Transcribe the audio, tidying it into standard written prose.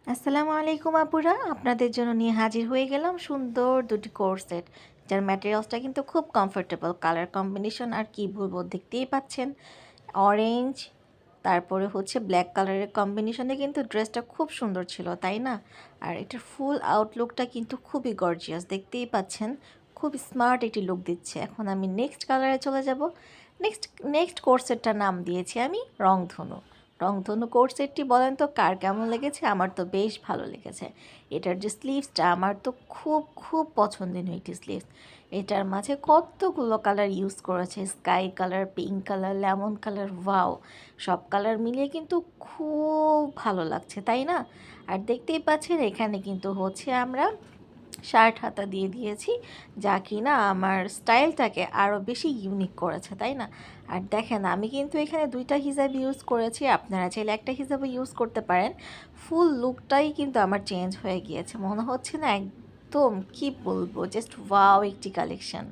আসসালামু আলাইকুম আপুরা, আপনাদের জন্য নিয়ে হাজির হয়ে গেলাম সুন্দর দুটি কোট সেট, যার ম্যাটেরিয়ালসটা কিন্তু খুব কমফোর্টেবল। কালার কম্বিনেশন আর কি বলবো, দেখতেই পাচ্ছেন অরেঞ্জ, তারপরে হচ্ছে ব্ল্যাক কালারের কম্বিনেশনে কিন্তু ড্রেসটা খুব সুন্দর ছিল, তাই না? আর এটার ফুল আউটলুকটা কিন্তু খুবই গর্জিয়াস, দেখতেই পাচ্ছেন খুব স্মার্ট একটি লুক দিচ্ছে। এখন আমি নেক্সট কালারে চলে যাব। নেক্সট নেক্সট কোট সেটটার নাম দিয়েছি আমি রংধনু। রংধনু কোট সেটটি বলেন তো কার কেমন লেগেছে? আমার তো বেশ ভালো লেগেছে। এটার যে স্লিভসটা, আমার তো খুব খুব পছন্দনীয় একটি স্লিভস। এটার মাঝে কতগুলো কালার ইউজ করেছে, sky colour, pink colour, lemon colour, wow! সব কালার মিলিয়ে কিন্তু খুব ভালো লাগছে, তাই না? আর দেখতেই পাচ্ছেন এখানে কিন্তু হচ্ছে আমরা শার্ট হাতা দিয়ে দিয়েছি, যা কিনা আমার স্টাইলটাকে আরও বেশি ইউনিক করেছে, তাই না? আর দেখেন আমি কিন্তু এখানে দুইটা হিজাব ইউজ করেছি, আপনারা চাইলে একটা হিজাবও ইউজ করতে পারেন। ফুল লুকটাই কিন্তু আমার চেঞ্জ হয়ে গিয়েছে, মনে হচ্ছে না একদম, কি বলবো, জাস্ট ওয়াও একটি কালেকশন।